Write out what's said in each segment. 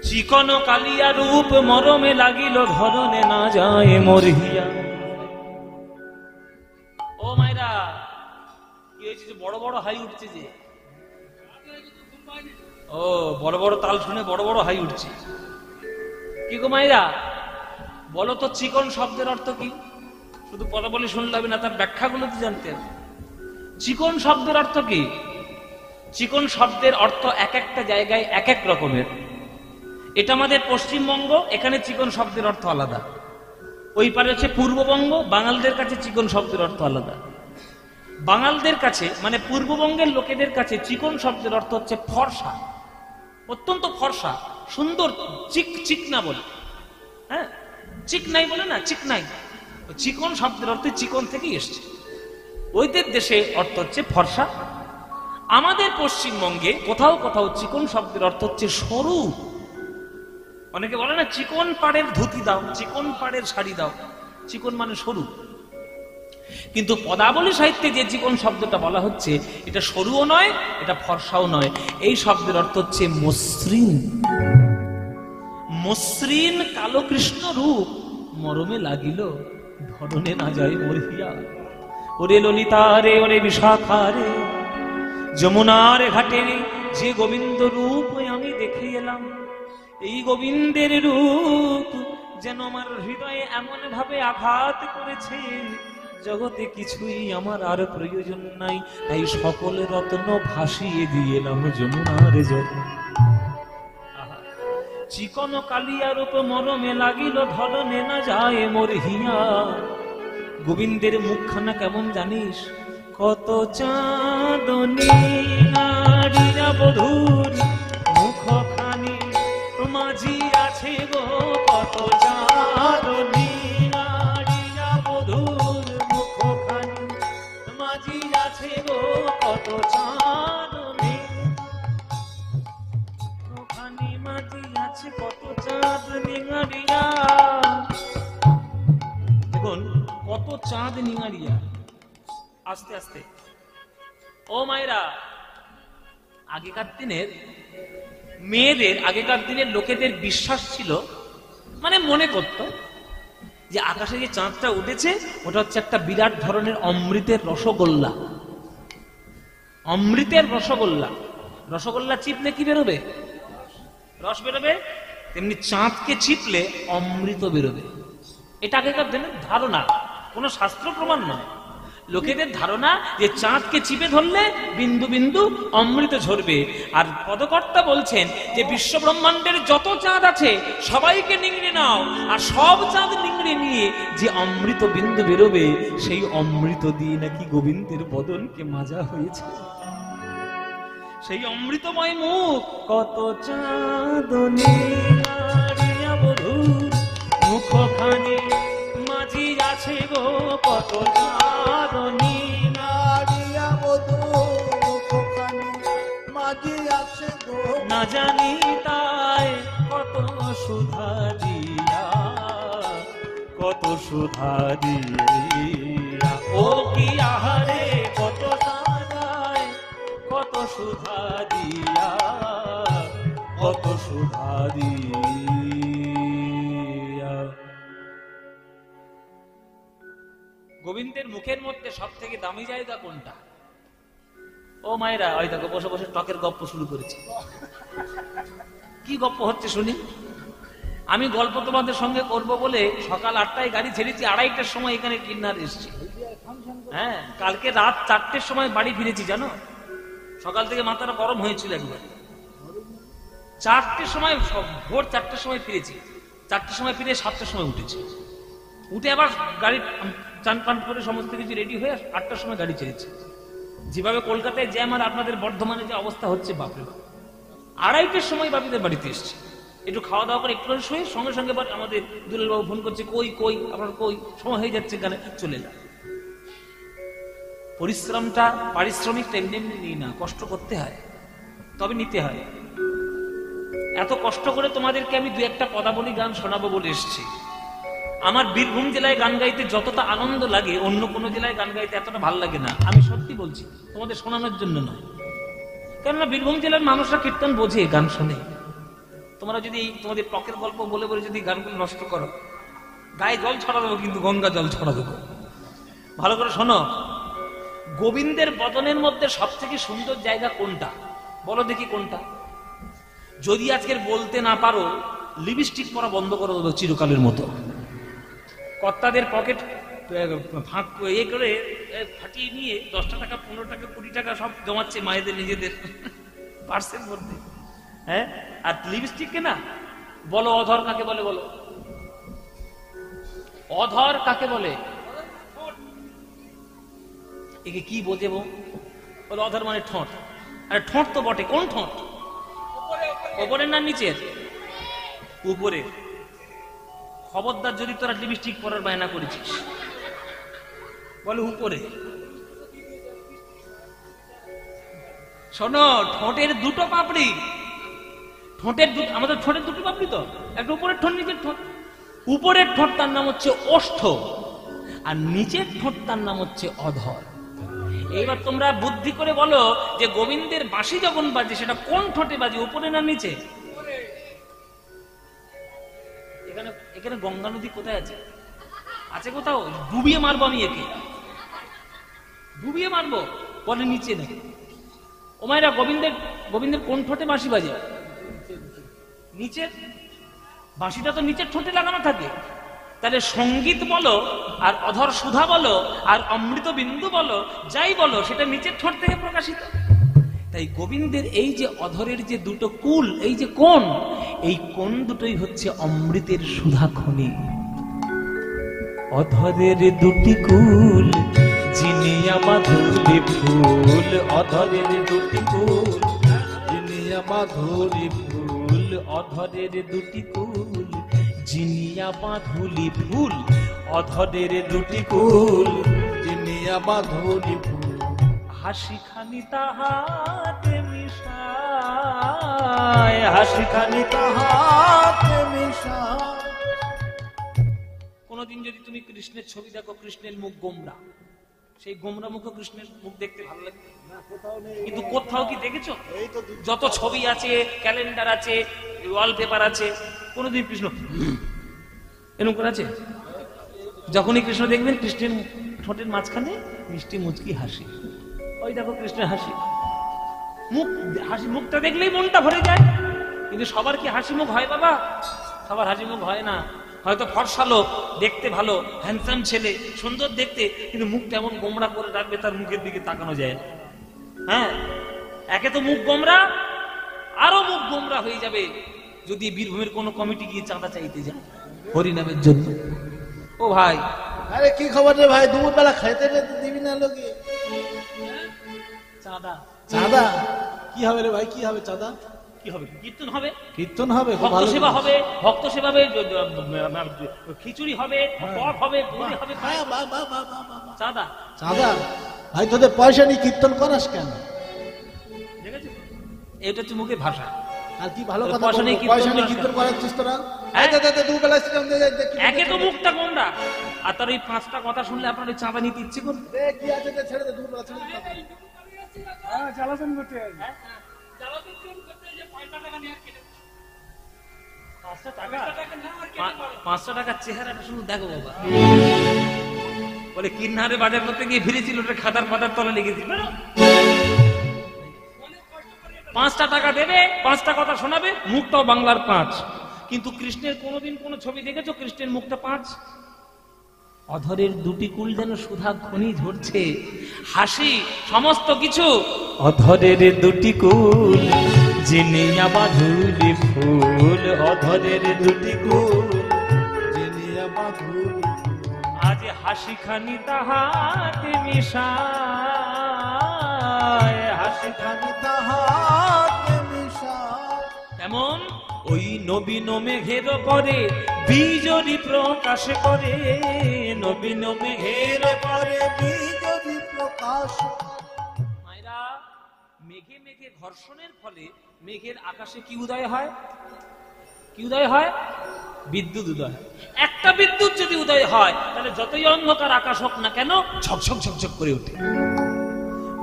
চিকন কালিয়া রূপ মরমে লাগিল ধরনে না যায় মরহিয়া। ও মায়েরা, কি হয়েছে যে বড় বড় হাই উঠছে যে? ও বড় বড় তাল শুনে বড় বড় হাই উঠছে। কি গো মায়েরা, বলো তো চিকন শব্দের অর্থ কি? শুধু পদা বলে শুনলে হবে না, তার ব্যাখ্যাগুলো তো জানতে হবে। চিকন শব্দের অর্থ কি? চিকন শব্দের অর্থ এক একটা জায়গায় এক এক রকমের। এটা আমাদের পশ্চিমবঙ্গ, এখানে চিকন শব্দের অর্থ আলাদা। ওই পারে হচ্ছে পূর্ববঙ্গ, বাঙালদের কাছে চিকন শব্দের অর্থ আলাদা। বাঙালদের কাছে মানে পূর্ববঙ্গের লোকেদের কাছে চিকন শব্দের অর্থ হচ্ছে ফর্সা, অত্যন্ত ফর্সা, সুন্দর, চিক চিকনা বলে। হ্যাঁ, চিকনাই বলে না, চিকনাই। চিকন শব্দের অর্থ চিকন থেকেই এসছে। ওইদের দেশে অর্থ হচ্ছে ফর্সা। আমাদের পশ্চিমবঙ্গে কোথাও কোথাও চিকন শব্দের অর্থ হচ্ছে সরু। অনেকে বলে না চিকন পাড়ের ধুতি দাও, চিকন পাড়ের শাড়ি দাও। চিকন মানে সরু। কিন্তু পদাবলী সাহিত্যে যে চিকন শব্দটা বলা হচ্ছে, এটা সরুও নয়, এটা ফর্সাও নয়। এই শব্দের অর্থ হচ্ছে মসৃণ। মসৃণ কালো কৃষ্ণ রূপ মরমে লাগিল ধরনে না যায় মরহিয়া। ওরে ললিতা রে, ওরে বিশাখা রে, যমুনার ঘাটে যে গোবিন্দ রূপ আমি দেখে এলাম, এই গোবিন্দের রূপ যেন আমার হৃদয়ে এমন ভাবে আঘাত করেছে, জগতে কিছুই আমার আর প্রয়োজন নাই, তাই সকল রত্ন ভাসিয়ে দিয়ে এলাম যমুনার জল। চিকন কালিয়া রূপ মরমে লাগিল ধরনে না যায় মরহিয়া। গোবিন্দের মুখখানা কেমন জানিস? কত চাঁদনী নারীরা বধূর মুখখানি মাঝি আছে গো, কত চাঁদনী নারীরা বধূর মুখখানি মাঝি আছে গো, কত চাঁদনী মুখখানি মাঝি আছে, কত চাঁদনী নারীরা। দেখুন কত চাঁদ নিঙারিয়া। আস্তে আস্তে। ও মায়েরা, আগেকার দিনের মেয়েদের, আগেকার দিনের লোকেদের বিশ্বাস ছিল, মানে মনে করত যে আকাশে যে চাঁদটা উঠেছে ওটা হচ্ছে একটা বিরাট ধরনের অমৃতের রসগোল্লা। অমৃতের রসগোল্লা। রসগোল্লা চিপলে কি বেরোবে? রস বেরোবে। তেমনি চাঁদকে চিপলে অমৃত বেরোবে। এটা আগেকার দিনের ধারণা, কোনো শাস্ত্র প্রমাণ নয়। লোকেদের ধারণা যে চাঁদকে চিপে ধরলে বিন্দু বিন্দু অমৃত ঝরবে। আর পদকর্তা বলছেন যে বিশ্ব ব্রহ্মাণ্ডের যত চাঁদ আছে সবাইকে নিংড়ে নাও, আর সব চাঁদ নিংড়ে নিয়ে যে অমৃত বিন্দু বেরোবে, সেই অমৃত দিয়ে নাকি গোবিন্দের বদনকে মাজা হয়েছে। সেই অমৃতময় মুখ, কত চাঁদনী নারীরা বধূর মুখখানি মাঝি আছে গো, কত চাঁদনী নারীরা বধূর মুখখানি মাঝি আছে গো, না জানি তাই কত সুধা দিয়া, কত সুধা দিয়া। ও কি আহারে কত সাজায়, কত সুধা দিয়া, কত সুধা দিয়া। গোবিন্দের মুখের মধ্যে সব থেকে দামি জায়গা কোনটা? ও মায়েরা, ওই দেখো বসে বসে টকের গল্প শুরু করেছে। কি গল্প হচ্ছে শুনি। আমি গল্প তোমাদের সঙ্গে করব বলে সকাল 8টায় গাড়ি ছেড়েছি, 2:30টার সময় এখানে কিন্নার এসেছি। হ্যাঁ, কালকে রাত 4টের সময় বাড়ি ফিরেছি জানো। সকাল থেকে মাথাটা গরম হয়েছিল একবার। 4টের সময়, ভোর 4টের সময় ফিরেছি। 4টের সময় ফিরে 7টার সময় উঠেছি। উঠে আবার গাড়ি চান পান করে সমস্ত কিছু রেডি হয়ে 8টার সময় গাড়ি ছেড়েছি। যেভাবে কলকাতায় জ্যাম আর আপনাদের বর্ধমানে যে অবস্থা হচ্ছে, বাপরে বাপ। 2:30টার সময় বাপিদের বাড়িতে এসেছি। একটু খাওয়া দাওয়া করে একটু শুয়ে সঙ্গে সঙ্গে আমাদের দুলালবাবু ফোন করছে, কই কই আপনার কই, সময় হয়ে যাচ্ছে, এখানে চলে যা। পরিশ্রমটা, পারিশ্রমিকটা এমনি এমনি নিই না, কষ্ট করতে হয়, তবে নিতে হয়। এত কষ্ট করে তোমাদেরকে আমি 2-1টা পদাবলী গান শোনাবো বলে এসেছি। আমার বীরভূম জেলায় গান গাইতে যতটা আনন্দ লাগে অন্য কোনো জেলায় গান গাইতে এতটা ভালো লাগে না। আমি সত্যি বলছি, তোমাদের শোনানোর জন্য নয়। কেননা বীরভূম জেলার মানুষরা কীর্তন বোঝে, গান শোনে। তোমরা যদি তোমাদের টকের গল্প বলে বলে যদি গানগুলো নষ্ট করো, গায়ে জল ছড়া দেবো, কিন্তু গঙ্গা জল ছড়া দেবো। ভালো করে শোনো, গোবিন্দের বদনের মধ্যে সব থেকে সুন্দর জায়গা কোনটা বলো দেখি, কোনটা? যদি আজকের বলতে না পারো, লিপস্টিক পরা বন্ধ করে দেবো চিরকালের মতো। কর্তাদের পকেট ফাঁক করে ফাটিয়ে নিয়ে 10 টাকা 15 টাকা 20 টাকা সব জমাচ্ছে মায়েদের নিজেদের পার্সের মধ্যে। হ্যাঁ, আর লিপস্টিক কে না বলো, অধর কাকে বলে বলো? অধর কাকে বলে? একে কি বোঝেবো? বলো অধর মানে ঠোঁট। আরে ঠোঁট তো বটে, কোন ঠোঁট? উপরের না নিচের? উপরে। খবরদার যদি তোরা লিপস্টিক পরার বায়না করেছিস, বলে উপরে। শোনো, ঠোঁটের দুটো পাপড়ি, আমাদের ঠোঁটের দুটো পাপড়ি তো, একটা উপরের ঠোঁট, নিচের ঠোঁট। উপরের ঠোঁট তার নাম হচ্ছে ওষ্ঠ, আর নিচের ঠোঁট তার নাম হচ্ছে অধর। এইবার তোমরা বুদ্ধি করে বলো যে গোবিন্দের বাঁশি যখন বাজে সেটা কোন ঠোঁটে বাজে, উপরে না নিচে? এখানে গঙ্গা নদী কোথায় আছে? আছে কোথাও? ডুবিয়ে মারবো আমি একে, ডুবিয়ে মারবো। বলে নিচে নেই। ও মায়েরা, গোবিন্দের কোন ঠোঁটে বাঁশি বাজে? নিচের। বাঁশিটা তো নিচের ঠোঁটে লাগানো থাকে। তাহলে সঙ্গীত বলো, আর অধর সুধা বলো, আর অমৃত বিন্দু বলো, যাই বলো, সেটা নিচের ঠোঁট থেকে প্রকাশিত। তাই গোবিন্দের এই যে অধরের যে দুটো কুল, এই যে কোণ, এই কোণ দুটোই হচ্ছে অমৃতের সুধা খনি। অধরের দুটি কুল জিনিয়া মাধুরী ফুল, অধরের দুটি কুল জিনিয়া মাধুরী ফুল, অধরের দুটি কুল জিনিয়া মাধুরী ফুল, অধরের দুটি কুল জিনিয়া মাধুরী ফুল। হাসি খানি তাহাতে মিশায়, হাসি খানি তাহাতে মিশায়। কোনদিন যদি তুমি কৃষ্ণের ছবি দেখো, কৃষ্ণের মুখ গোমরা, সেই গোমরা মুখ কৃষ্ণের মুখ দেখতে ভালো লাগে না? কিন্তু কোথাও কি দেখেছো? যত ছবি আছে, ক্যালেন্ডার আছে, ওয়ালপেপার আছে, কোনদিন কৃষ্ণ এরকম করে আছে? যখনই কৃষ্ণ দেখবেন, কৃষ্ণের ঠোঁটের মাঝখানে মিষ্টি মুচকি হাসি। ওই দেখো কৃষ্ণের হাসি মুখ, হাসি মুখটা দেখলেই মনটা ভরে যায়। কিন্তু সবার কি হাসি মুখ হয় বাবা? সবার হাসি মুখ হয় না। হয়তো ফর্সা লোক, দেখতে ভালো, হ্যান্ডসাম ছেলে, সুন্দর দেখতে, কিন্তু মুখটা এমন গোমরা করে রাখবে, তার মুখের দিকে তাকানো যায় না। হ্যাঁ, একে তো মুখ গোমরা, আরো মুখ গোমরা হয়ে যাবে যদি বীরভূমের কোনো কমিটি গিয়ে চাঁদা চাইতে যায় হরিনামের জন্য। ও ভাই, আরে কি খবর রে ভাই, দুপুরবেলা খাইতে দিবি না লোকে? চাঁদা? চাঁদা কি হবে রে ভাই? কি হবে চাঁদা? কি হবে? কীর্তন হবে, কীর্তন হবে, ভক্ত সেবা হবে, ভক্ত সেবা হবে, খিচুড়ি হবে, পট হবে, দই হবে, চাঁদা। চাঁদা? ভাই তোদের পয়সা নিয়ে কীর্তন করাস কেন? দেখেছো, এটা হচ্ছে মুখে ভাষা। আর কি ভালো কথা, পয়সা নিয়ে কীর্তন করাচ্ছিস তোরা? একে তো মুখটা গোমরা, আর তার ওই 5টা কথা শুনলে আপনার ওই চাঁদা নিতে ইচ্ছে করবে। কি আছে ছেড়ে দে, দুপুরবেলা ছেড়ে দে। জ্বালাতন করতে 500 টাকার চেহারাটা শুধু দেখো বাবা। বলে কিন্নারে বাজার করতে গিয়ে ফিরেছিল, ওটা খাতার পাতার তলে লেগেছিল। 5টা টাকা দেবে, 5টা কথা শোনাবে, মুখটাও বাংলার 5। কিন্তু কৃষ্ণের কোনোদিন কোন ছবি দেখেছো কৃষ্ণের মুখটা 5? অধরের দুটি কুল যেন সুধা খনি ঝরছে, হাসি সমস্ত কিছু। অধরের দুটি কুল জিনিয়া মাধুরী ফুল, অধরের দুটি কুল জিনিয়া মাধুরী। আজ হাসি খানি তাহাতে মিশায়, হাসি খানি তাহাতে মিশায়। এমন ওই নবীন মেঘের পরে বীজরি প্রকাশ করে, নবীন মেঘের পরে বীজরি প্রকাশ। মায়েরা, মেঘে মেঘে ঘর্ষণের ফলে মেঘের আকাশে কি উদয় হয়? কি উদয় হয়? বিদ্যুৎ উদয় হয়। একটা বিদ্যুৎ যদি উদয় হয়, তাহলে যতই অন্ধকার আকাশ হোক না কেন, ঝকঝক ঝকঝক করে ওঠে।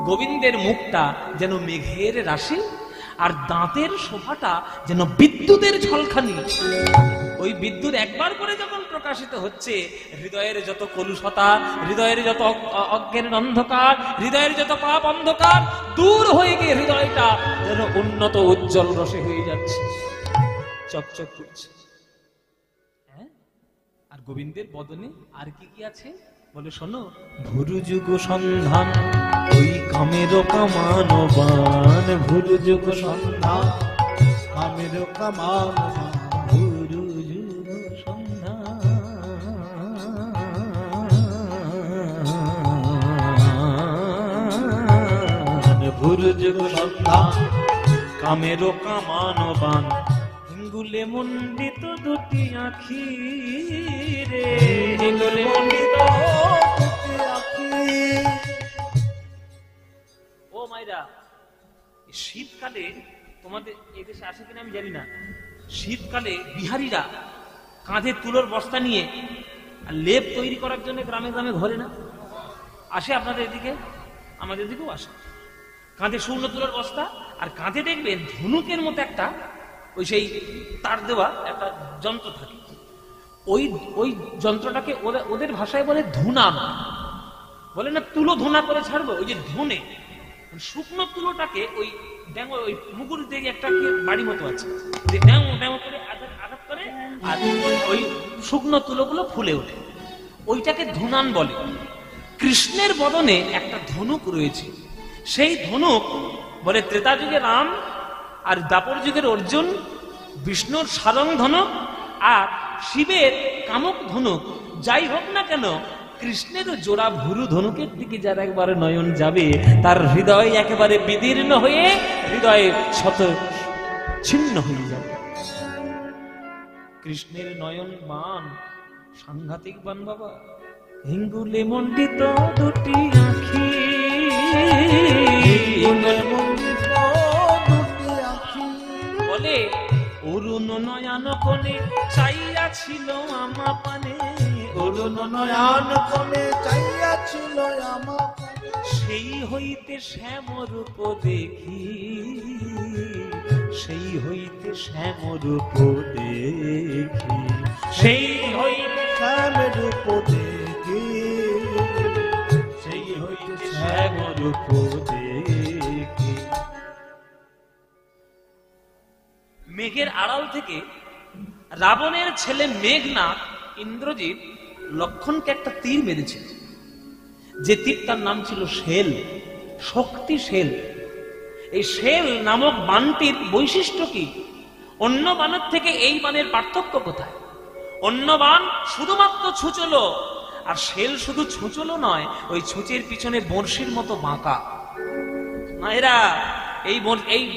গোবিন্দের মুখটা যেন মেঘের রাশি, আর দাঁতের শোভাটা যেন বিদ্যুতের ঝলকানি। ওই বিদ্যুৎ একবার করে যখন প্রকাশিত হচ্ছে, হৃদয়ের যত কলুষতা, হৃদয়ের যত অজ্ঞানের অন্ধকার, হৃদয়ের যত পাপ অন্ধকার দূর হয়ে গিয়ে হৃদয়টা যেন উন্নত উজ্জ্বল রসে হয়ে যাচ্ছে, চকচক করছে। হ্যাঁ, আর গোবিন্দের বদনে আর কি কি আছে বলে শোনো। ভুরু যুগ সন্ধান ওই কামের কামানবান, ভুরু যুগ সন্ধান কামের কামান, ভুরু যুগ সন্ধান, ভুরু যুগ সন্ধান কামের কামানবান, হিঙ্গুলে মণ্ডিত দুটি আখি রে, হিঙ্গুলে মণ্ডিত দুটি আঁখি। ও মাইরা, শীতকালে তোমাদের এদেশে আসে কিনা আমি জানি না, শীতকালে বিহারীরা কাঁধে তুলোর বস্তা নিয়ে আর লেপ তৈরি করার জন্য গ্রামে গ্রামে ঘরে না আসে? আপনাদের এদিকে, আমাদের দিকেও আসে। কাঁধে শূন্য তুলোর বস্তা, আর কাঁধে দেখবেন ধনুকের মতো একটা ওই সেই তার দেওয়া একটা যন্ত্র থাকে। ওই ওই যন্ত্রটাকে ওদের ভাষায় বলে ধুনান, বলে না তুলো ধুনা করে ছাড়বো, ওই যে ধুনে শুকনো তুলোটাকে ওই ড্যাঙো, ওই মুগুর দিকে একটা বাড়ি মতো আছে, ড্যাঙো ড্যাঙো করে আঘাত করে আর ওই শুকনো তুলোগুলো ফুলে ওঠে, ওইটাকে ধুনান বলে। কৃষ্ণের বদনে একটা ধনুক রয়েছে, সেই ধনুক বলে ত্রেতা যুগে রাম আর দ্বাপর যুগের অর্জুন, বিষ্ণুর সারং ধনুক আর শিবের কামক ধনুক। যাই হোক না কেন, কৃষ্ণের জোড়া ভুরু ধনুকের দিকে যার একবার নয়ন যাবে, তার হৃদয় একেবারে বিদীর্ণ হয়ে হৃদয়ে শত ছিন্ন হয়ে যাবে। কৃষ্ণের নয়ন বান সাংঘাতিক বান বাবা, হিঙ্গুলে মণ্ডিত দুটি আঁখি, বলে অরুণ নয়ন কোণে চাইয়াছিল আমা পানে, অরুণ নয়ন কোণে চাইয়াছিল আমার, সেই হইতে শ্যাম রূপ দেখি, সেই হইতে শ্যাম রূপ দেখি, সেই হইতে শ্যাম রূপ দেখি, সেই হইতে শ্যাম রূপ দেখি। মেঘের আড়াল থেকে রাবণের ছেলে মেঘনাথ ইন্দ্রজিৎ লক্ষণকে একটা তীর মেরেছিল, যে তীরটার নাম ছিল শেল, শক্তি শেল। এই শেল নামক বানটির বৈশিষ্ট্য কি? অন্য বানের থেকে এই বানের পার্থক্য কোথায়? অন্য বান শুধুমাত্র ছুঁচলো, আর শেল শুধু ছুঁচলো নয়, ওই ছুঁচের পিছনে বড়শির মতো বাঁকা। মায়েরা, এই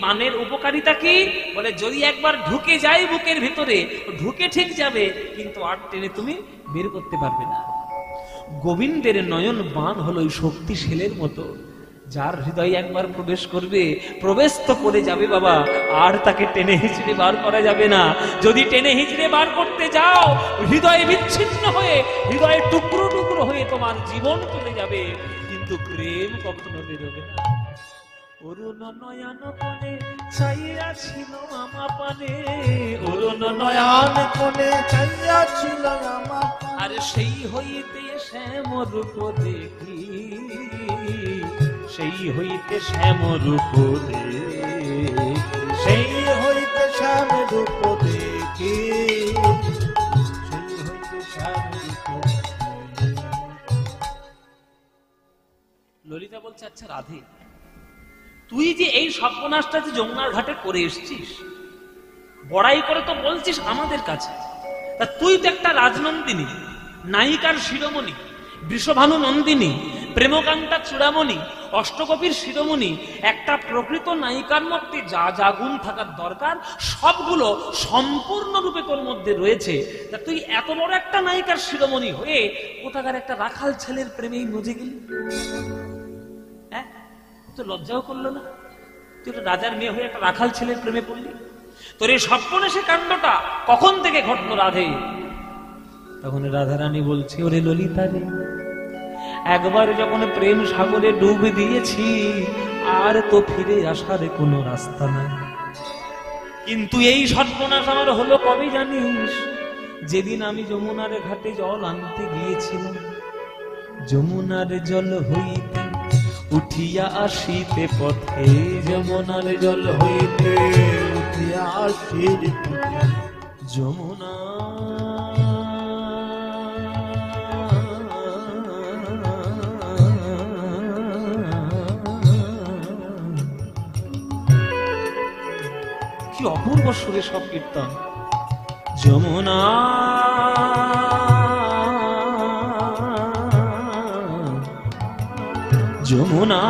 বানের উপকারিতা কি? বলে যদি একবার ঢুকে যায় বুকের ভিতরে, ঢুকে ঠিক যাবে, কিন্তু আর টেনে তুমি বের করতে পারবে না। গোবিন্দের নয়ন বান হলো ওই শক্তিশীলের মতো, যার হৃদয়ে একবার প্রবেশ করবে, প্রবেশ তো করে যাবে বাবা, আর তাকে টেনে হিচড়ে বার করা যাবে না। যদি টেনে হিচড়ে বার করতে যাও, হৃদয়ে বিচ্ছিন্ন হয়ে, হৃদয়ে টুকরো টুকরো হয়ে তোমার জীবন চলে যাবে, কিন্তু প্রেম কখনো বেরোবে না। অরুণ নয়ন কোণে চাইয়াছিল আমা পানে, অরুণ নয়ন কোণে চাইয়াছিল আমার, আর সেই হইতে শ্যাম রূপ দেখি, সেই হইতে শ্যাম রূপ দেখি, সেই হইতে শ্যাম রূপ দেখি, সেই হইতে শ্যাম রূপ দেখি। ললিতা বলছে, আচ্ছা রাধে, তুই যে এই সর্বনাশটা যে যমুনার ঘাটে করে এসছিস, বড়াই করে তো বলছিস আমাদের কাছে, তা তুই তো একটা রাজনন্দিনী, নায়িকার শিরোমণি, বৃষভানু নন্দিনী, প্রেমকান্তা চূড়ামণি, অষ্টকবির শিরোমণি, একটা প্রকৃত নায়িকার মধ্যে যা যা গুণ থাকার দরকার সবগুলো সম্পূর্ণরূপে তোর মধ্যে রয়েছে। তা তুই এত বড় একটা নায়িকার শিরোমণি হয়ে কোথাকার একটা রাখাল ছেলের প্রেমেই মজে গেলি? হ্যাঁ, তো লজ্জাও করলো না? তুই একটা রাজার মেয়ে হয়ে একটা রাখাল ছেলের প্রেমে পড়লি? তোর এই সর্বনেশে কাণ্ডটা কখন থেকে ঘটলো রাধে? তখন রাধারানী বলছে, ওরে ললিতা রে, একবার যখন প্রেম সাগরে ডুব দিয়েছি, আর তো ফিরে আসার কোনো রাস্তা নাই। কিন্তু এই সর্বনাশ আমার হলো কবে জানিস? যেদিন আমি যমুনার ঘাটে জল আনতে গিয়েছিলাম, যমুনার জল হইতে উঠিয়া আসিতে পথে, যমুনার জল হইতে উঠিয়া আসিতে পথে, যমুনা কি অপূর্ব সুরে সব কীর্তন। যমুনা যমুনা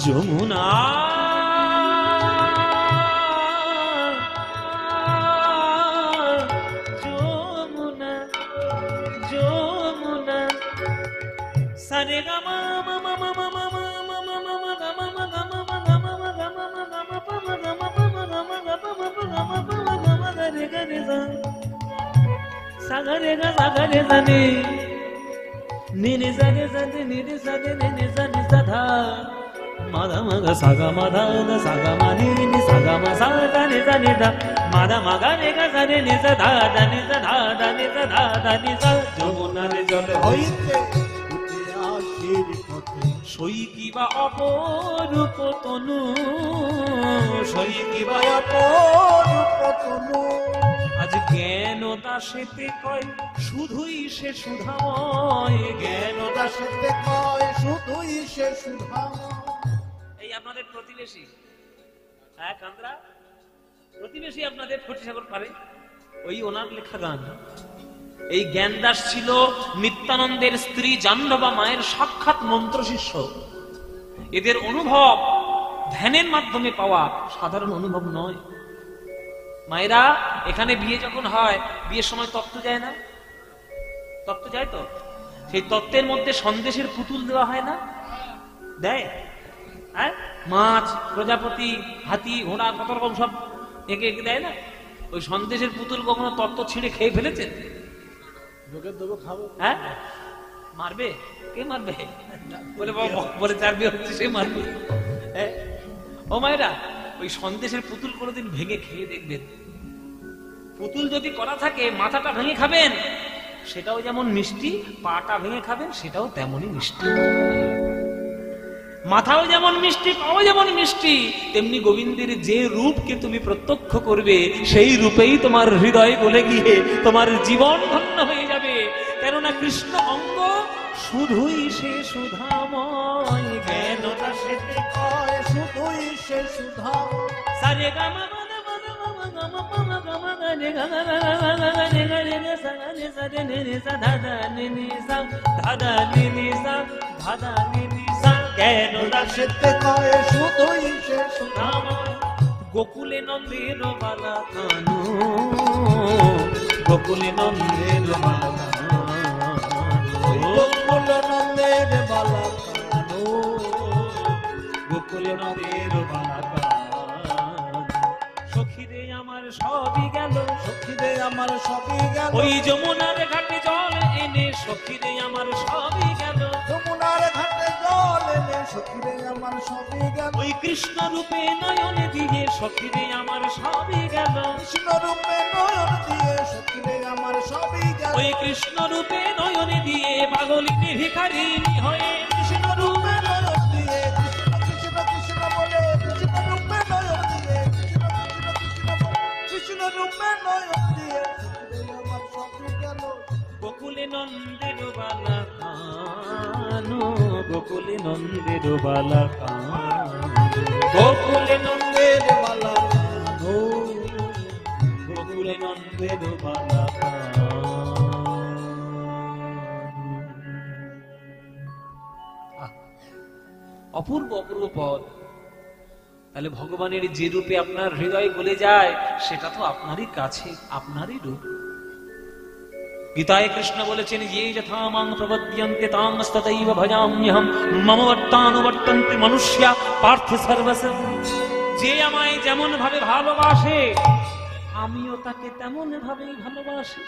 যমুনা যমুনা যমুনা সারে গামা মামা মামা মামা মামা মামা গামা গামা গামা গামা গামা পামা গামা পামা গামা গামা পামা গামা গামা গারে গারে গা সাগরে গা সাগরে জানে নিরে জানে জানে নিরে জানে নিরে জানে সাধা মাদা মাগা সাগা মাদা সাগা মানি নি সাগা মা সাগা নি জানে দা মাদা মাগা রে গা জানে নি সাধা জানে সাধা জানে সাধা জানে সা যমুনার জল হইতে সই কিবা অপরূপ তনু, সই কিবা অপরূপ তনু, আজ জ্ঞান দাসেতে কয় শুধুই সে সুধাময়, জ্ঞান দাসেতে কয় শুধুই সে সুধাময়। এই আপনাদের প্রতিবেশী, হ্যাঁ কান্দ্রা প্রতিবেশী আপনাদের ফটিসাগর পারে, ওই ওনার লেখা গান। এই জ্ঞানদাস ছিল নিত্যানন্দের স্ত্রী জাহ্নবা মায়ের সাক্ষাৎ মন্ত্র শিষ্য। এদের অনুভব ধ্যানের মাধ্যমে পাওয়া সাধারণ অনুভব নয়। মায়েরা এখানে বিয়ে যখন হয়, বিয়ের সময় তত্ত্ব যায় না? তত্ত্ব যায় তো? সেই তত্ত্বের মধ্যে সন্দেশের পুতুল দেওয়া হয় না? দেয়? হ্যাঁ, মাছ, প্রজাপতি, হাতি, ঘোড়া, কত রকম সব এঁকে এঁকে দেয় না? ওই সন্দেশের পুতুল কখনো তত্ত্ব ছিঁড়ে খেয়ে ফেলেছেন? হ্যাঁ, মারবে? কে মারবে? বলে চার বিয়ে হচ্ছে সে মারবে। ও মায়েরা, ওই সন্দেশের পুতুল কোনোদিন ভেঙে খেয়ে দেখবেন। পুতুল যদি করা থাকে, মাথাটা ভেঙে খাবেন, সেটাও যেমন মিষ্টি, পাটা ভেঙে খাবেন, সেটাও তেমনই মিষ্টি। মাথাও যেমন মিষ্টি, পাও যেমন মিষ্টি, তেমনি গোবিন্দের যে রূপকে তুমি প্রত্যক্ষ করবে, সেই রূপেই তোমার হৃদয় গলে গিয়ে তোমার জীবন ধন্য হয়ে যাবে। কেননা কৃষ্ণ অঙ্গ শুধুই সে সুধাময়, জ্ঞান দাসেতে কয় শুধুই সে সুধাময়। সারে গামা গামা গামা গামা পামা গামা গারে গামা গামা গারে গারে নে সাগা নে সারে নে নে সা ধাদা নে নে সা ধাদা নে নে সা ধাদা নে নে সা, জ্ঞান দাসেতে কয় শুধুই সে সুধাময়। গোকুলে নন্দের বালা কানু, গোকুলে নন্দের বালা কানু, গোকুল নন্দের বালা কানু, গোকুল নন্দের বালা কানু। সখীরে আমার সবই গেল, সখীরে আমার সবই গেল, ওই যমুনার ঘাটে জল এনে সখীরে আমার সবই গেল, যমুনার ঘাটে জল এনে সখীরে আমার সবই গেল, ওই কৃষ্ণ রূপে নয়ন দিয়ে সখীরে আমার সবই গেল, কৃষ্ণ রূপে নয়ন দিয়ে সখীরে আমার সবই গেল, ওই কৃষ্ণ রূপে নয়ন দিয়ে পাগলিনী ভিখারিণী হয়ে, কৃষ্ণ রূপে নয়ন দিয়ে কৃষ্ণ কৃষ্ণ কৃষ্ণ বলে, কৃষ্ণ রূপে নয়ন দিয়ে কৃষ্ণ কৃষ্ণ কৃষ্ণ বলে, কৃষ্ণ রূপে নয়ন দিয়ে সখীরে আমার সবই গেল। গোকুলে নন্দের বালা কানু, গোকুলে নন্দের বালা কানু, গোকুলে নন্দের বালা কানু, গোকুলে নন্দের বালা কানু। অপূর্ব অপূর্ব পদ। তাহলে ভগবানের যে রূপে আপনার হৃদয় গলে যায়, সেটা তো আপনারই কাছে, আপনারই রূপ। গীতায় কৃষ্ণ বলেছেন, যে যথা মাং প্রপদ্যন্তে তাংস্ততৈব ভজাম্যহম মম বর্তানুবর্তন্তে মনুষ্যা পার্থ সর্বস্ব। যে আমায় যেমন ভাবে ভালোবাসে, আমিও তাকে তেমন ভাবেই ভালোবাসি।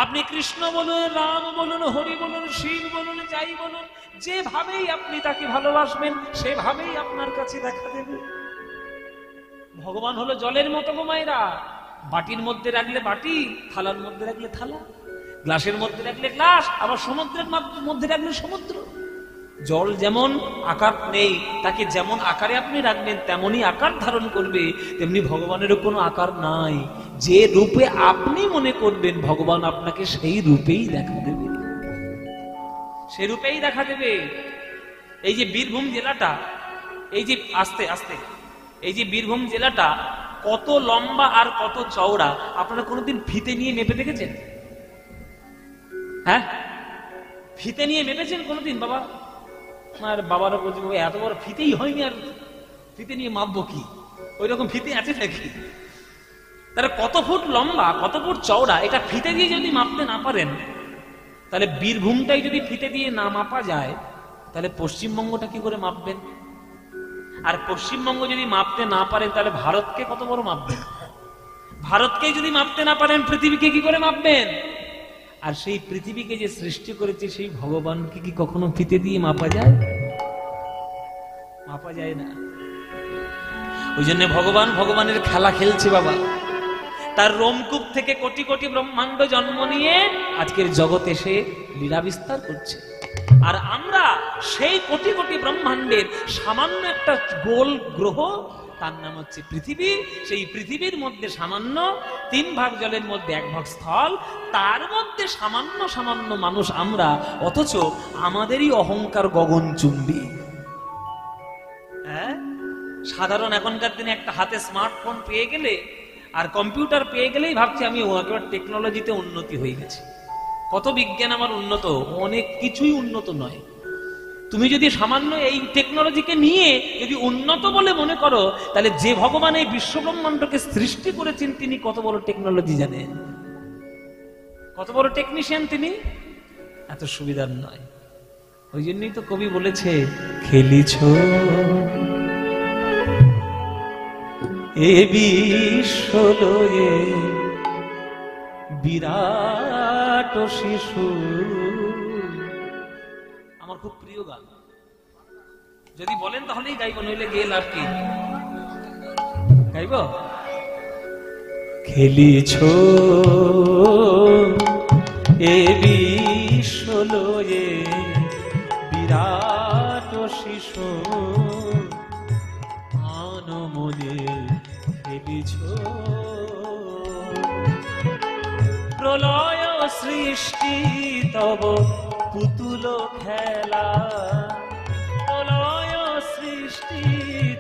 আপনি কৃষ্ণ বলুন, রাম বলুন, হরি বলুন, শিব বলুন, যাই বলুন, যেভাবেই আপনি তাকে ভালোবাসবেন সেভাবেই আপনার কাছে দেখা দেবে। ভগবান হলো জলের মতো গো মায়েরা, বাটির মধ্যে রাখলে বাটি, থালার মধ্যে রাখলে থালা, গ্লাসের মধ্যে রাখলে গ্লাস, আবার সমুদ্রের মধ্যে রাখলে সমুদ্র। জল যেমন আকার নেই, তাকে যেমন আকারে আপনি রাখবেন তেমনই আকার ধারণ করবে, তেমনি ভগবানেরও কোনো আকার নাই। যে রূপে আপনি মনে করবেন ভগবান আপনাকে সেই রূপেই দেখা দেবে, সে রূপেই দেখা দেবে। এই যে বীরভূম জেলাটা, এই যে আস্তে আস্তে এই যে বীরভূম জেলাটা কত লম্বা আর কত চওড়া, আপনারা কোনোদিন ফিতে নিয়ে মেপে দেখেছেন? হ্যাঁ, ফিতে নিয়ে মেপেছেন কোনোদিন? বাবা আর বাবারা বলছে এত বড় ফিতেই হয়নি, আর ফিতে নিয়ে মাপবো কি? ওই রকম ফিতে আছে নাকি? তাহলে কত ফুট লম্বা, কত ফুট চওড়া, এটা ফিতে দিয়ে যদি মাপতে না পারেন, তাহলে বীরভূমটাই যদি ফিতে দিয়ে না মাপা যায়, তাহলে পশ্চিমবঙ্গটা কি করে মাপবেন? আর পশ্চিমবঙ্গ যদি মাপতে না পারেন, তাহলে ভারতকে কত বড় মাপবেন? ভারতকে যদি মাপতে না পারেন, পৃথিবীকে কি করে মাপবেন? আর সেই পৃথিবীকে যে সৃষ্টি করেছে সেই ভগবানকে কি কখনো ফিতে দিয়ে মাপা যায়? মাপা যায় না। ওই জন্য ভগবান ভগবানের খেলা খেলছে বাবা। তার রোমকূপ থেকে কোটি কোটি ব্রহ্মাণ্ড জন্ম নিয়ে আজকের জগতে সে লীলা বিস্তার করছে। আর আমরা সেই কোটি কোটি ব্রহ্মাণ্ডের সামান্য একটা গোল গ্রহ, তার নাম হচ্ছে পৃথিবী। সেই পৃথিবীর মধ্যে সামান্য 3 ভাগ জলের মধ্যে 1 ভাগ স্থল, তার মধ্যে সামান্য সামান্য মানুষ আমরা, অথচ আমাদেরই অহংকার গগনচুম্বী। হ্যাঁ, সাধারণ এখনকার দিনে একটা হাতে স্মার্টফোন পেয়ে গেলে আর কম্পিউটার পেয়ে গেলেই ভাবছি আমি একেবারে টেকনোলজিতে উন্নতি হয়ে গেছে। কত বিজ্ঞান আমার উন্নত, অনেক কিছুই উন্নত নয়। তুমি যদি সামান্য এই টেকনোলজিকে নিয়ে যদি উন্নত বলে মনে করো, তাহলে যে ভগবান এই বিশ্ব ব্রহ্মাণ্ডকে সৃষ্টি করেছেন তিনি কত বড় টেকনোলজি জানেন, কত বড় টেকনিশিয়ান তিনি। এত সুবিধার নয়। ওই জন্যই তো কবি বলেছে, খেলিছ এ বিশ্ব লয়ে বিরাট শিশু। আমার খুব প্রিয় গান, যদি বলেন তাহলেই গাইব, নইলে গেল আর কি গাইব। খেলিছ এ বিশ্ব লয়ে বিরাট শিশু, আনমনে খেলিছ প্রলয় সৃষ্টি তব পুতুল খেলা, প্রলয় সৃষ্টি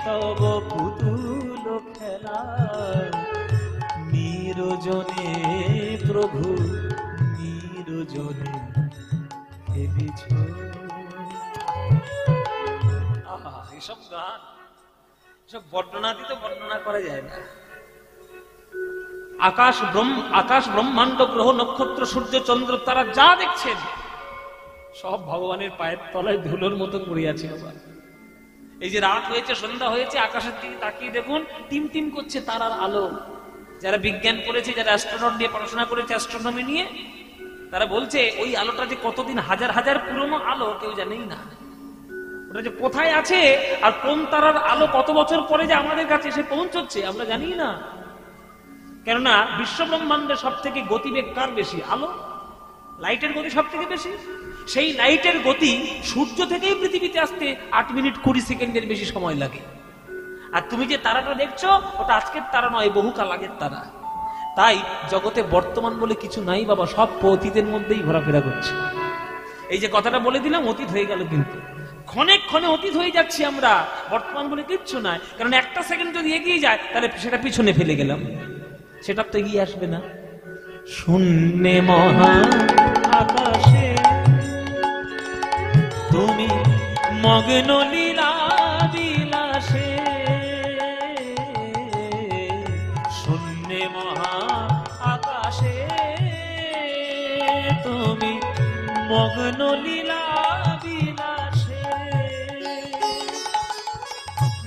তব পুতুল খেলা, নিরজনে প্রভু নিরজনে খেলিছ। এসব গান, এসব বর্ণনাতীত বর্ণনা করা যায় না। আকাশ ব্রহ্মাণ্ড গ্রহ নক্ষত্র সূর্য চন্দ্র তারা যা দেখছেন সব ভগবানের পায়ের তলায় ধুলোর মতো পড়ে আছে। এই যে রাত হয়েছে, সন্ধ্যা হয়েছে, আকাশের দিকে তাকিয়ে দেখুন টিম টিম করছে তারার আলো। যারা বিজ্ঞান পড়েছে, যারা অ্যাস্ট্রোনট নিয়ে পড়াশোনা করেছে, অ্যাস্ট্রোনমি নিয়ে, তারা বলছে ওই আলোটা যে কতদিন হাজার হাজার পুরনো আলো কেউ জানেই না। ওটা যে কোথায় আছে আর কোন তারার আলো কত বছর পরে যে আমাদের কাছে এসে পৌঁছচ্ছে আমরা জানি না। কেননা বিশ্ব ব্রহ্মাণ্ডে সব থেকে গতিবেগ কার বেশি? আলো, লাইটের গতি সব থেকে বেশি। সেই লাইটের গতি সূর্য থেকেই পৃথিবীতে আসতে 8 মিনিট 20 সেকেন্ডের বেশি সময় লাগে। আর তুমি যে তারাটা দেখছো ওটা আজকের তারা নয়, বহুকাল আগের তারা। তাই জগতে বর্তমান বলে কিছু নাই বাবা, সব অতীতের মধ্যেই ঘোরাফেরা করছে। এই যে কথাটা বলে দিলাম, অতীত হয়ে গেল, কিন্তু ক্ষণে ক্ষণে অতীত হয়ে যাচ্ছি আমরা। বর্তমান বলে কিচ্ছু নাই, কারণ একটা সেকেন্ড যদি এগিয়ে যায় তাহলে সেটা পিছনে ফেলে গেলাম, সেটা তো এগিয়ে আসবে না। শূন্যে মহা আকাশে তুমি মগ্ন লীলা বিলাসে, শূন্যে মহা আকাশে তুমি মগ্ন লীলা বিলাসে,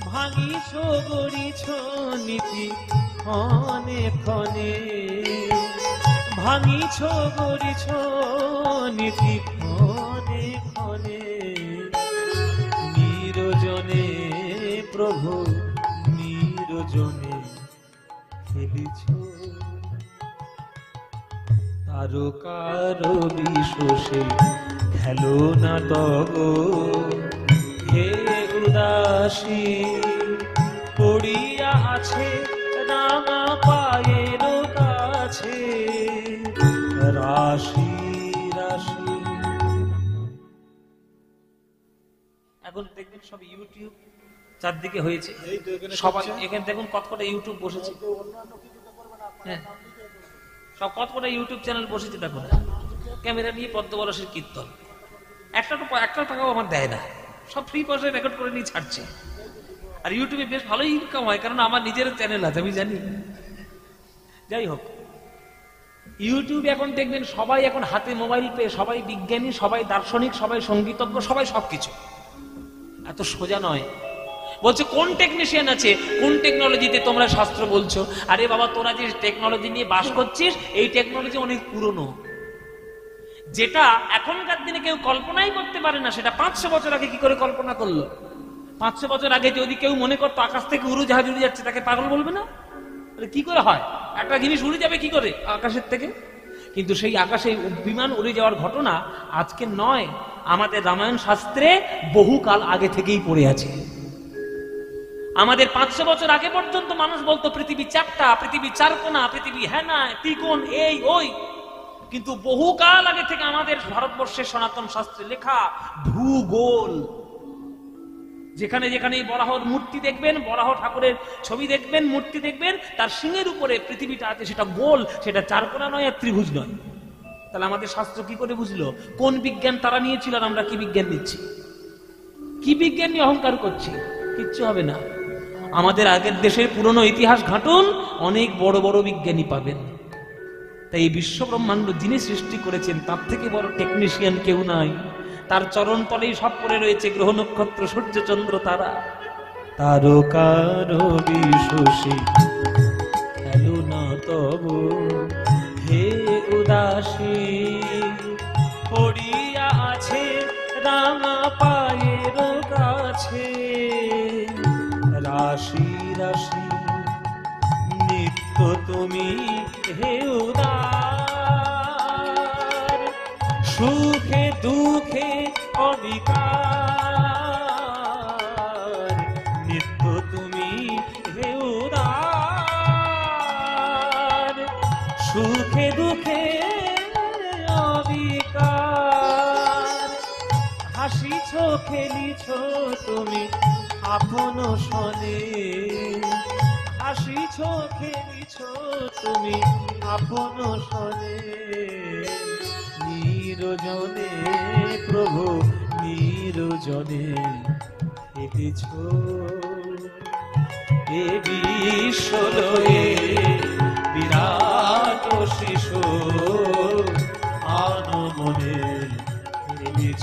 ভাঙিছ গড়িছ নীতি ক্ষণে ক্ষণে, ভাঙিছ গড়িছ নীতি ক্ষণে ক্ষণে, নিরজনে প্রভু নিরজনে খেলিছ। তারকার বিশ্বসে খেলো না তব, হে উদাসী পড়িয়া আছে রাঙা পায়ের কাছে রাশি রাশি। এখন দেখবেন সব ইউটিউব চারদিকে হয়েছে, সবাই এখানে দেখুন কতটা ইউটিউব বসেছে, হ্যাঁ সব কতটা ইউটিউব চ্যানেল বসেছে। দেখুন ক্যামেরা নিয়ে পদ্মবলসের কীর্তন, একটা টাকাও আমার দেয় না, সব ফ্রি পয়সায় রেকর্ড করে নিয়ে ছাড়ছে। আর ইউটিউবে বেশ ভালোই ইনকাম হয়, কারণ আমার নিজের চ্যানেল আছে, আমি জানি। যাই হোক, ইউটিউব এখন দেখবেন সবাই এখন হাতে মোবাইল পেয়ে, সবাই বিজ্ঞানী, সবাই দার্শনিক, সবাই সঙ্গীতজ্ঞ, সবাই সবকিছু। এত সোজা নয়। বলছে কোন টেকনিশিয়ান আছে, কোন টেকনোলজিতে তোমরা শাস্ত্র বলছো? আরে বাবা, তোরা যে টেকনোলজি নিয়ে বাস করছিস, এই টেকনোলজি অনেক পুরনো। যেটা এখনকার দিনে কেউ কল্পনাই করতে পারে না, সেটা 500 বছর আগে কি করে কল্পনা করলো? 500 বছর আগে যদি কেউ মনে করতো আকাশ থেকে উড়োজাহাজ উড়ে যাচ্ছে, তাকে পাগল বলবে না? কি করে হয়? একটা জিনিস উড়ে যাবে কি করে আকাশের থেকে? কিন্তু সেই আকাশে বিমান উড়ে যাওয়ার ঘটনা আজকে নয়, আমাদের রামায়ণ শাস্ত্রে বহুকাল আগে থেকেই পড়ে আছে। আমাদের 500 বছর আগে পর্যন্ত মানুষ বলতো পৃথিবী চারটা, পৃথিবী চারকোনা, পৃথিবী হ্যানা ত্রিকোণ, এই ওই। কিন্তু বহুকাল আগে থেকে আমাদের ভারতবর্ষের সনাতন শাস্ত্রে লেখা ভূগোল। যেখানে যেখানে বরাহর মূর্তি দেখবেন, বরাহ ঠাকুরের ছবি দেখবেন, মূর্তি দেখবেন, তার সিংহের উপরে পৃথিবীটা আছে, সেটা গোল, সেটা চারকোনা নয় আর ত্রিভুজ নয়। তাহলে আমাদের শাস্ত্র কি করে বুঝলো? কোন বিজ্ঞান তারা নিয়েছিল আর আমরা কি বিজ্ঞান নিচ্ছি? কি বিজ্ঞান নিয়ে অহংকার করছি? কিচ্ছু হবে না। আমাদের আগের দেশের পুরনো ইতিহাস ঘাটুন, অনেক বড় বড় বিজ্ঞানী পাবেন। তাই এই বিশ্ব ব্রহ্মাণ্ড যিনি সৃষ্টি করেছেন, তার থেকে বড় টেকনিশিয়ান কেউ নাই। তার চরণ তলেই সব পড়ে রয়েছে গ্রহ নক্ষত্র, সূর্য চন্দ্র তারা। তারকার বিশ্বসী খেলো না তব, হে উদাসী পড়িয়া আছে রাঙা পায়ের কাছে রাশি রাশি। নিত্য তুমি হে উদার, সুখে দুঃখে অবিকার। নিত্য তুমি হে উদার, সুখে দুঃখে অবিকার। হাসিছ খেলিছ তুমি আপন সনে, হাসিছ খেলিছ তুমি আপন সনে। নিরজনে প্রভু নিরজনে খেলিছ। এ বিশ্বলয়ে বিরাট শিশু আনমনে খেলিছ।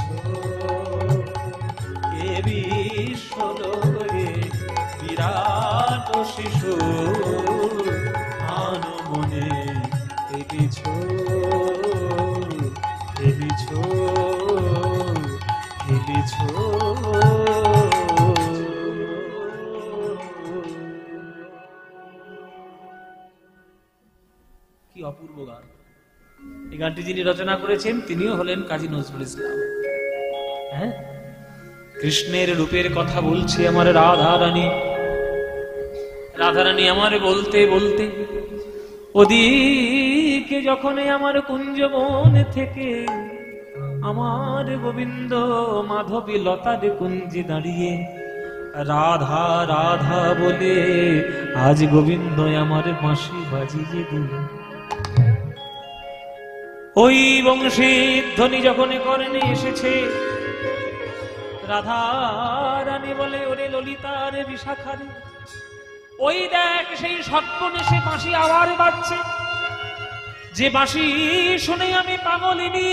এ বিশ্বলয়ে বিরাট শিশু আনমনে খেলিছ, খেলিছ, খেলিছ। কি অপূর্ব গান! এই গানটি যিনি রচনা করেছেন তিনিও হলেন কাজী নজরুল ইসলাম। হ্যাঁ, কৃষ্ণের রূপের কথা বলছে আমার রাধারানী। রাধারানী আমার বলতে বলতে ওদিকে যখন আমার কুঞ্জবন থেকে আমার গোবিন্দ মাধবী লতার কুঞ্জে দাঁড়িয়ে রাধা রাধা বলে আজ গোবিন্দ আমার বাঁশি বাজিয়ে দিল। ওই বংশীর ধ্বনি যখন কর্ণে এসেছে, রাধা রানী বলে ওরে ললিতার বিশাখারে, ওই দেখ সেই সর্বনেশে বাঁশি আবার বাজছে। যে বাঁশি শুনে আমি পাগলিনী,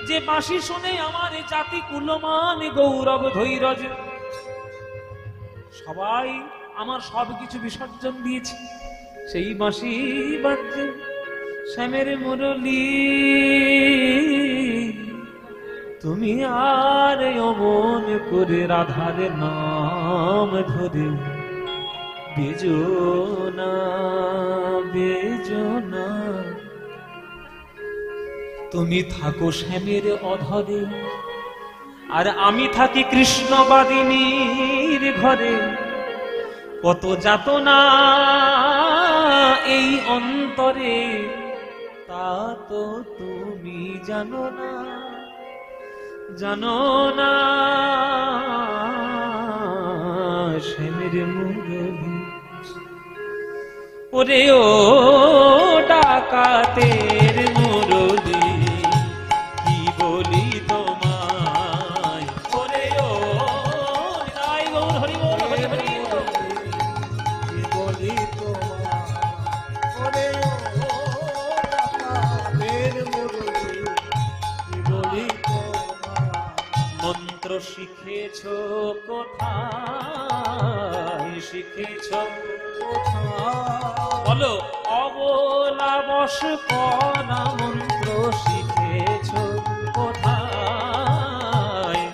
যে বাঁশি শুনে আমার জাতি কুলমান গৌরব ধৈর্য, সবাই আমার সবকিছু বিসর্জন দিয়েছে, সেই বাঁশি বাজছে। শ্যামের মুরলী তুমি আর অমন করে রাধার নাম ধরে বেজো না বেজো না। তুমি থাকো শ্যামের অধরে আর আমি থাকি কৃষ্ণবাদিনীর ঘরে। কত যাতনা এই অন্তরে তা তো তুমি জানো না, জানো না। শ্যামের মুরলী ওরে ও ডাকাতের মুরলী কি বলি তোমায়। ওরে ও নিতাই গৌর হরি বল হরি হরি কি বলি তোমায়, ওরে ও ডাকাতের মুরলী, কি বলি তোমায়। মন্ত্র শিখেছ কোথায় শিখেছ বলো। অবলা বশ করা মন্ত্র শিখেছ কোথায়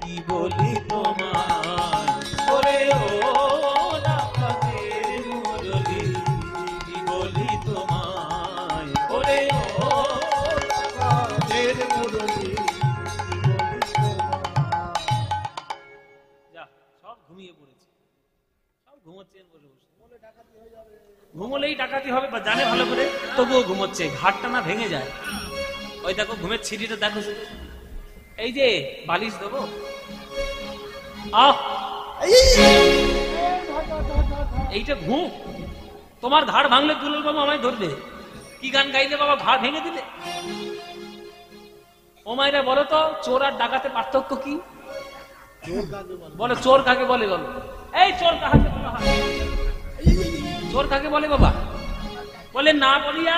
কি বলি তোমায়। ওরে ও ডাকাতের মুরলী কি বলি তোমায়। ওরে ও ডাকাতের মুরলী, কি বলি তোমায়। যা সব ঘুমিয়ে পড়েছে, সব ঘুমোচ্ছেন বসে বসে। বলে ডাকাতি হয়ে যাবে। ঘুমোলেই ডাকাতি হবে বা জানে ভালো করে, তবুও ঘুমোচ্ছে, ঘাটটা না ভেঙে যায়। ওই দেখো ঘুমের ছিটিটা দেখো শুধু। এই যে বালিশ দেবো, আহ এইটা ঘুম। তোমার ঘাড় ভাঙলে দুলাল বাবু আমায় ধরবে। কি গান গাইলে বাবা ঘাড় ভেঙে দিলে। ও মায়েরা বলো তো চোর আর ডাকাতে পার্থক্য কি? বলো চোর কাকে বলে বলো। এই চোর কাকে বলা হয়? চোর কাকে বলে বাবা? বলে না বলিয়া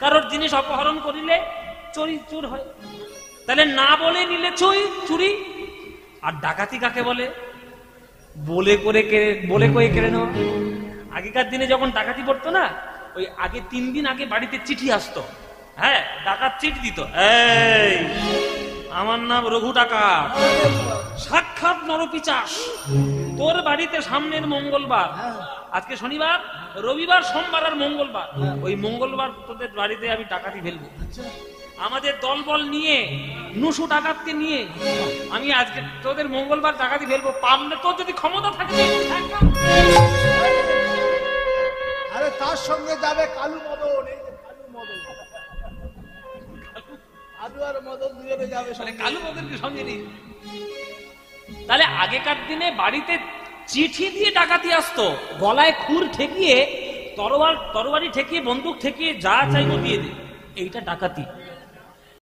কারোর জিনিস অপহরণ করিলে চুরি চোর হয়। তাহলে না বলে নিলে চুরি। আর ডাকাতি কাকে বলে? বলে করে কেড়ে নেওয়া। আগেকার দিনে যখন ডাকাতি পড়তো না, ওই আগে 3 দিন আগে বাড়িতে চিঠি আসতো। হ্যাঁ, ডাকাত চিঠি দিত, এই আমার নাম রঘু ডাকাত, সাক্ষাৎ নরপিচাস, তোর বাড়িতে সামনের মঙ্গলবার, আজকে শনিবার, রবিবার, সোমবার আর মঙ্গলবার, ওই মঙ্গলবার তোদের বাড়িতে আমি ডাকাতি ফেলবো। আমাদের দলবল নিয়ে নুসু ডাকাতকে নিয়ে আমি আজকে তোদের মঙ্গলবার ডাকাতি ফেলবো। পারলে তোর যদি ক্ষমতা থাকে। আরে তার সঙ্গে যাবে কালু মদন, এই যে কালু মদন, আলু আর মদন দুজনে যাবে সঙ্গে। কালু মদনকে সঙ্গে নিয়ে। তাহলে আগেকার দিনে বাড়িতে চিঠি দিয়ে ডাকাতি আসতো, গলায় খুর ঠেকিয়ে, তরবারি ঠেকিয়ে, বন্দুক ঠেকিয়ে যা চাইবো দিয়ে দে, এইটা ডাকাতি।